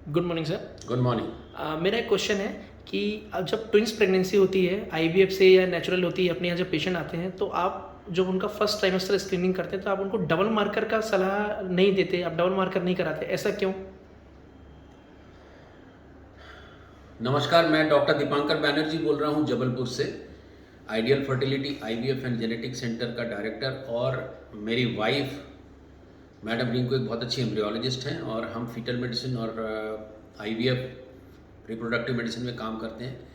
Good morning sir. Good morning. मेरा एक question है कि अब जब ट्विंस प्रेगनेंसी होती है आईवीएफ से या नेचुरल होती है, अपने यहाँ जब पेशेंट आते हैं तो आप जब उनका फर्स्ट ट्राइमेस्टर स्क्रीनिंग करते हैं तो आप उनको डबल मार्कर का सलाह नहीं देते, आप डबल मार्कर नहीं कराते, ऐसा क्यों? नमस्कार, मैं डॉक्टर दीपांकर बैनर्जी बोल रहा हूँ जबलपुर से। Ideal fertility IVF and genetic centre का डायरेक्टर, और मेरी वाइफ मैडम रिंकू एक बहुत अच्छी एम्ब्रियोलॉजिस्ट हैं और हम फीटल मेडिसिन और आईवीएफ रिप्रोडक्टिव मेडिसिन में काम करते हैं।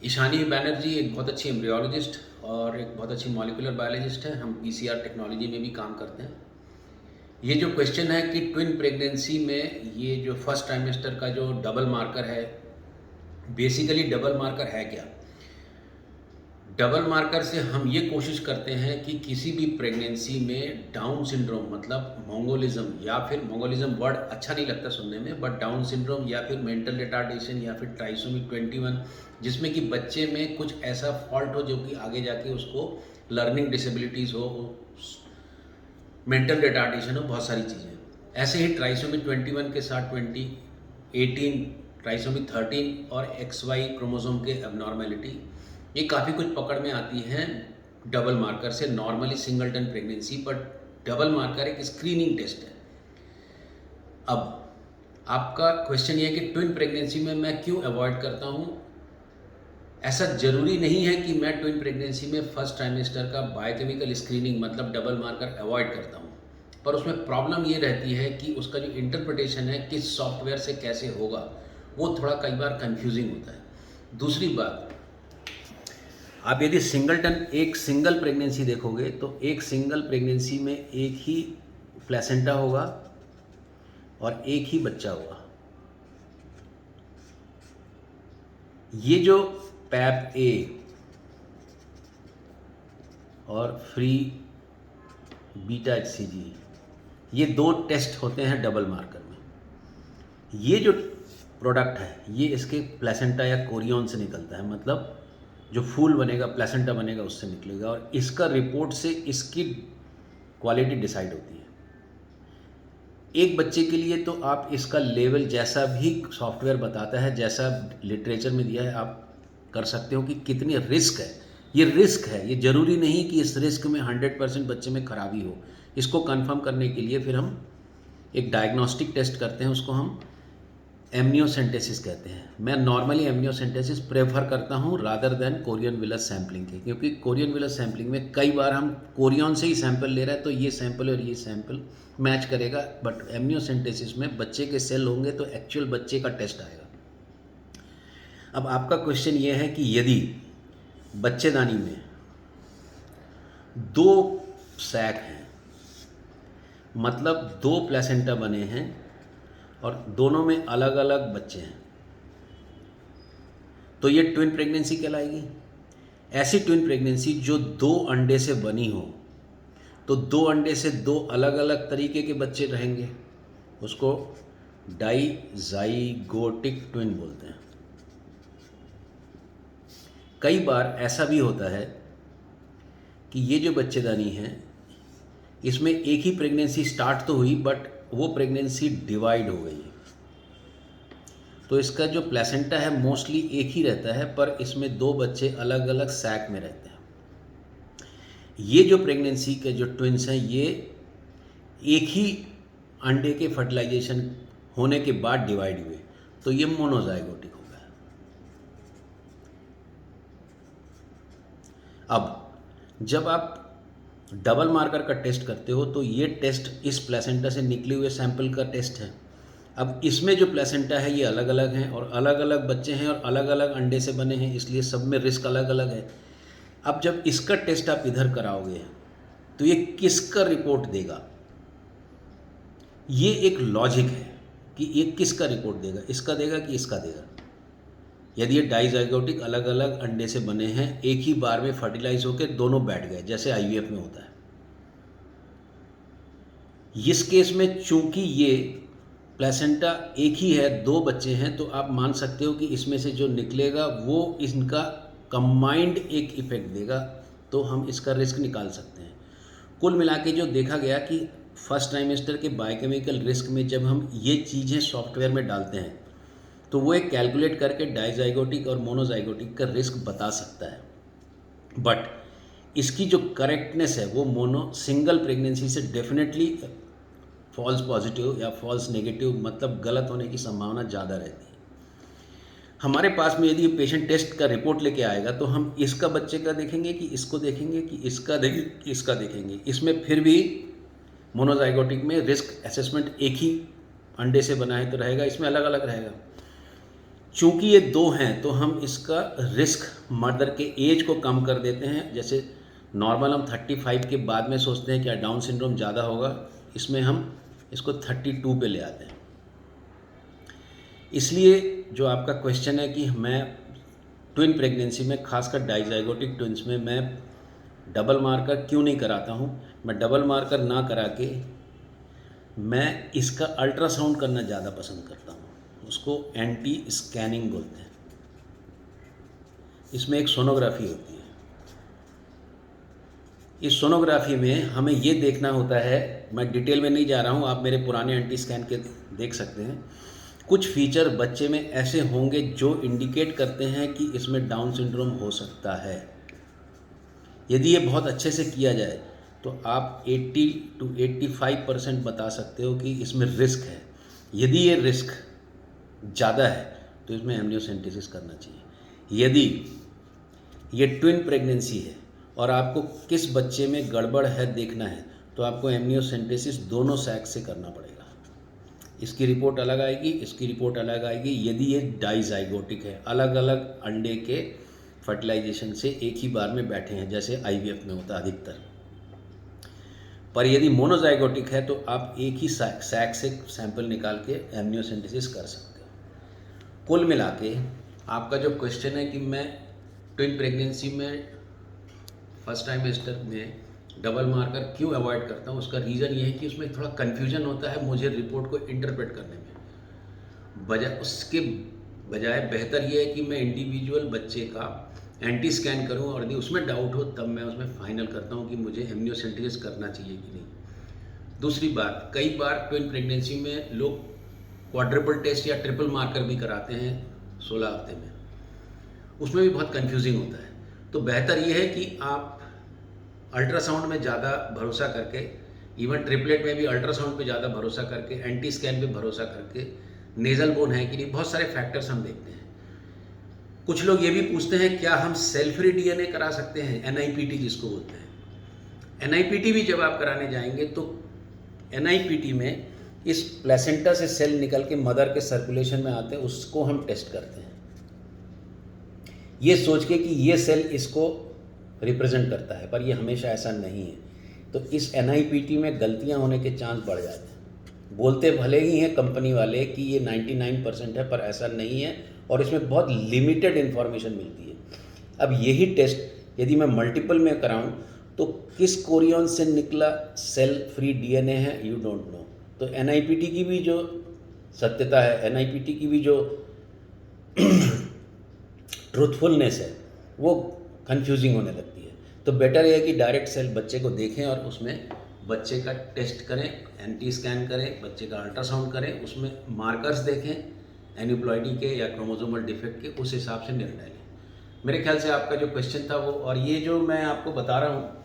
ईशानी बैनर्जी एक बहुत अच्छी एम्ब्रियोलॉजिस्ट और एक बहुत अच्छी मॉलिकुलर बायोलॉजिस्ट है। हम पीसीआर टेक्नोलॉजी में भी काम करते हैं। ये जो क्वेश्चन है कि ट्विन प्रेगनेंसी में ये जो फर्स्ट ट्राइमेस्टर का जो डबल मार्कर है, बेसिकली डबल मार्कर है क्या? डबल मार्कर से हम ये कोशिश करते हैं कि किसी भी प्रेगनेंसी में डाउन सिंड्रोम, मतलब मोंगोलिज्म, या फिर मोंगोलिज्म वर्ड अच्छा नहीं लगता सुनने में, बट डाउन सिंड्रोम या फिर मेंटल रिटार्डेशन या फिर ट्राइसोमी 21, जिसमें कि बच्चे में कुछ ऐसा फॉल्ट हो जो कि आगे जाके उसको लर्निंग डिसेबिलिटीज़ हो, मेंटल रिटार्डेशन हो, बहुत सारी चीज़ें। ऐसे ही ट्राइसोमी 21 के साथ 18, ट्राइसोमी 13 और XY क्रोमोसोम के एबनॉर्मेलिटी, ये काफ़ी कुछ पकड़ में आती हैं डबल मार्कर से। नॉर्मली सिंगलटन प्रेगनेंसी पर डबल मार्कर एक स्क्रीनिंग टेस्ट है। अब आपका क्वेश्चन ये है कि ट्विन प्रेगनेंसी में मैं क्यों अवॉइड करता हूँ। ऐसा ज़रूरी नहीं है कि मैं ट्विन प्रेगनेंसी में फर्स्ट ट्राइमेस्टर का बायोकेमिकल स्क्रीनिंग मतलब डबल मार्कर अवॉइड करता हूँ, पर उसमें प्रॉब्लम ये रहती है कि उसका जो इंटरप्रिटेशन है किस सॉफ्टवेयर से कैसे होगा, वो थोड़ा कई बार कंफ्यूजिंग होता है। दूसरी बात, आप यदि एक सिंगल प्रेगनेंसी देखोगे तो एक सिंगल प्रेगनेंसी में एक ही प्लेसेंटा होगा और एक ही बच्चा होगा। ये जो पैप ए और फ्री बीटा HCG, ये दो टेस्ट होते हैं डबल मार्कर में। ये जो प्रोडक्ट है ये इसके प्लेसेंटा या कोरियन से निकलता है, मतलब जो फूल बनेगा, प्लेसेंटा बनेगा, उससे निकलेगा, और इसका रिपोर्ट से इसकी क्वालिटी डिसाइड होती है। एक बच्चे के लिए तो आप इसका लेवल जैसा भी सॉफ्टवेयर बताता है, जैसा लिटरेचर में दिया है, आप कर सकते हो कि कितनी रिस्क है। ये रिस्क है, ये ज़रूरी नहीं कि इस रिस्क में 100% बच्चे में खराबी हो। इसको कंफर्म करने के लिए फिर हम एक डायग्नोस्टिक टेस्ट करते हैं, उसको हम एमनियोसेंटेसिस कहते हैं। मैं नॉर्मली एमनियोसेंटेसिस प्रेफर करता हूँ rather than Korean villous sampling के, क्योंकि कोरियन विलस सैम्पलिंग में कई बार हम कोरियन से ही सैंपल ले रहे हैं तो ये सैंपल और ये सैंपल मैच करेगा, बट एमनियोसेंटेसिस में बच्चे के सेल होंगे तो एक्चुअल बच्चे का टेस्ट आएगा। अब आपका क्वेश्चन ये है कि यदि बच्चेदानी में दो सैक हैं, मतलब दो प्लेसेंटा बने हैं और दोनों में अलग अलग बच्चे हैं, तो ये ट्विन प्रेगनेंसी कहलाएगी। ऐसी ट्विन प्रेगनेंसी जो दो अंडे से बनी हो, तो दो अंडे से दो अलग अलग तरीके के बच्चे रहेंगे, उसको डाइजाइगोटिक ट्विन बोलते हैं। कई बार ऐसा भी होता है कि ये जो बच्चेदानी है इसमें एक ही प्रेगनेंसी स्टार्ट तो हुई, बट वो प्रेगनेंसी डिवाइड हो गई, तो इसका जो प्लेसेंटा है मोस्टली एक ही रहता है, पर इसमें दो बच्चे अलग अलग सैक में रहते हैं। ये जो प्रेगनेंसी के जो ट्विन्स हैं ये एक ही अंडे के फर्टिलाइजेशन होने के बाद डिवाइड हुए, तो ये मोनोजाइगोटिक हो गया। अब जब आप डबल मार्कर का टेस्ट करते हो तो ये टेस्ट इस प्लेसेंटा से निकले हुए सैंपल का टेस्ट है। अब इसमें जो प्लेसेंटा है ये अलग अलग हैं और अलग अलग बच्चे हैं और अलग अलग अंडे से बने हैं, इसलिए सब में रिस्क अलग अलग है। अब जब इसका टेस्ट आप इधर कराओगे तो ये किसका रिपोर्ट देगा, ये एक लॉजिक है कि ये किसका रिपोर्ट देगा, इसका देगा कि इसका देगा। यदि ये डाइजाइगोटिक अलग अलग अंडे से बने हैं, एक ही बार में फर्टिलाइज होकर दोनों बैठ गए, जैसे आईवीएफ में होता है, इस केस में चूंकि ये प्लेसेंटा एक ही है, दो बच्चे हैं, तो आप मान सकते हो कि इसमें से जो निकलेगा वो इनका कंबाइंड एक इफेक्ट देगा, तो हम इसका रिस्क निकाल सकते हैं। कुल मिला के जो देखा गया कि फर्स्ट ट्राइमेस्टर के बायोकेमिकल रिस्क में जब हम ये चीज़ें सॉफ्टवेयर में डालते हैं तो वो एक कैलकुलेट करके डाइजाइगोटिक और मोनोजाइगोटिक का रिस्क बता सकता है, बट इसकी जो करेक्टनेस है वो सिंगल प्रेगनेंसी से डेफिनेटली फॉल्स पॉजिटिव या फॉल्स नेगेटिव, मतलब गलत होने की संभावना ज़्यादा रहती है। हमारे पास में यदि पेशेंट टेस्ट का रिपोर्ट लेके आएगा तो हम इसका बच्चे का देखेंगे कि इसको देखेंगे कि इसका देखेंगे। इसमें फिर भी मोनोजाइगोटिक में रिस्क असेसमेंट एक ही अंडे से बना है तो रहेगा, इसमें अलग अलग रहेगा। चूँकि ये दो हैं तो हम इसका रिस्क मदर के एज को कम कर देते हैं। जैसे नॉर्मल हम 35 के बाद में सोचते हैं क्या डाउन सिंड्रोम ज़्यादा होगा, इसमें हम इसको 32 पे ले आते हैं। इसलिए जो आपका क्वेश्चन है कि मैं ट्विन प्रेगनेंसी में, खासकर डाइजाइगोटिक ट्विन्स में, मैं डबल मार्कर क्यों नहीं कराता हूँ, मैं डबल मार्कर ना करा के मैं इसका अल्ट्रासाउंड करना ज़्यादा पसंद करता हूँ। उसको एंटी स्कैनिंग बोलते हैं। इसमें एक सोनोग्राफी होती है। इस सोनोग्राफी में हमें ये देखना होता है, मैं डिटेल में नहीं जा रहा हूँ, आप मेरे पुराने एंटी स्कैन के देख सकते हैं। कुछ फीचर बच्चे में ऐसे होंगे जो इंडिकेट करते हैं कि इसमें डाउन सिंड्रोम हो सकता है। यदि ये बहुत अच्छे से किया जाए तो आप 80 to 85% बता सकते हो कि इसमें रिस्क है। यदि ये रिस्क ज़्यादा है तो इसमें एमनियोसेंटेसिस करना चाहिए। यदि ये ट्विन प्रेगनेंसी है और आपको किस बच्चे में गड़बड़ है देखना है तो आपको एमनियोसेंटेसिस दोनों सैक से करना पड़ेगा। इसकी रिपोर्ट अलग आएगी, इसकी रिपोर्ट अलग आएगी। यदि ये डाइजाइगोटिक है, अलग अलग अंडे के फर्टिलाइजेशन से एक ही बार में बैठे हैं, जैसे IVF में होता है अधिकतर। पर यदि मोनोजाइगोटिक है तो आप एक ही सैक से सैंपल निकाल के एमनियोसेंटेसिस कर सकते हो। कुल मिला के आपका जो क्वेश्चन है कि मैं ट्विन प्रेगनेंसी में फर्स्ट ट्राइमेस्टर में डबल मार्कर क्यों अवॉइड करता हूँ, उसका रीज़न ये है कि उसमें थोड़ा कन्फ्यूजन होता है मुझे रिपोर्ट को इंटरप्रेट करने में। उसके बजाय बेहतर ये है कि मैं इंडिविजुअल बच्चे का एंटी स्कैन करूँ और यदि उसमें डाउट हो तब मैं उसमें फाइनल करता हूँ कि मुझे एमनियोसेंटेसिस करना चाहिए कि नहीं। दूसरी बात, कई बार ट्विन प्रेगनेंसी में लोग क्वाड्रुपल टेस्ट या ट्रिपल मार्कर भी कराते हैं 16 हफ्ते में, उसमें भी बहुत कन्फ्यूजिंग होता है। तो बेहतर ये है कि आप अल्ट्रासाउंड में ज़्यादा भरोसा करके, इवन ट्रिपलेट में भी अल्ट्रासाउंड पे ज़्यादा भरोसा करके, एंटी स्कैन पे भरोसा करके, नेज़ल बोन है कि नहीं, बहुत सारे फैक्टर्स हम देखते हैं। कुछ लोग ये भी पूछते हैं क्या हम सेल फ्री DNA करा सकते हैं, NIPT जिसको बोलते हैं। NIPT भी जब आप कराने जाएंगे तो NIPT में इस प्लेसेंटा से सेल निकल के मदर के सर्कुलेशन में आते हैं, उसको हम टेस्ट करते हैं ये सोच के कि ये सेल इसको रिप्रेजेंट करता है, पर ये हमेशा ऐसा नहीं है। तो इस NIPT में गलतियां होने के चांस बढ़ जाते हैं। बोलते भले ही हैं कंपनी वाले कि ये 99% है, पर ऐसा नहीं है और इसमें बहुत लिमिटेड इन्फॉर्मेशन मिलती है। अब यही टेस्ट यदि मैं मल्टीपल में कराऊं तो किस कोरियन से निकला सेल फ्री DNA है, यू डोंट नो। तो NIPT की भी जो सत्यता है, NIPT की भी जो ट्रूथफुलनेस है, वो कंफ्यूजिंग होने लगती है। तो बेटर है कि डायरेक्ट सेल बच्चे को देखें और उसमें बच्चे का टेस्ट करें, एंटी स्कैन करें, बच्चे का अल्ट्रासाउंड करें, उसमें मार्कर्स देखें एन्यूप्लॉइडी के या क्रोमोसोमल डिफेक्ट के, उस हिसाब से निर्णय लें। मेरे ख्याल से आपका जो क्वेश्चन था वो, और ये जो मैं आपको बता रहा हूँ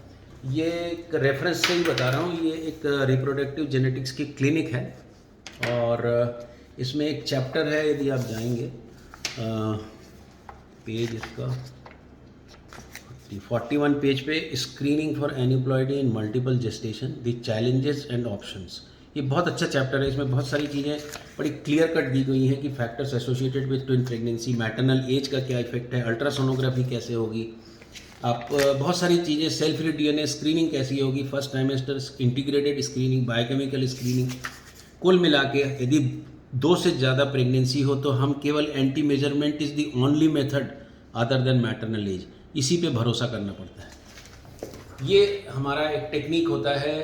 ये एक रेफरेंस से ही बता रहा हूँ, ये एक रिप्रोडक्टिव जेनेटिक्स की क्लिनिक है और इसमें एक चैप्टर है, यदि आप जाएंगे पेज इसका 41 पेज पे, screening for aneuploidy in multiple gestation, the challenges and options. ये बहुत अच्छा चैप्टर है, इसमें बहुत सारी चीज़ें बड़ी क्लियर कट दी गई हैं कि factors associated with twin pregnancy, maternal age का क्या इफेक्ट है, अल्ट्रासोनोग्राफी कैसे होगी, आप बहुत सारी चीज़ें, सेल फ्री DNA स्क्रीनिंग कैसी होगी, first trimester integrated screening, biochemical screening. कुल मिला के यदि 2 से ज़्यादा प्रेगनेंसी हो तो हम केवल NT measurement is the only method other than maternal age, इसी पे भरोसा करना पड़ता है। ये हमारा एक टेक्निक होता है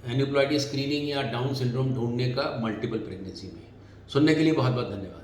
एन्यूप्लॉइडी स्क्रीनिंग या डाउन सिंड्रोम ढूंढने का मल्टीपल प्रेगनेंसी में। सुनने के लिए बहुत बहुत धन्यवाद।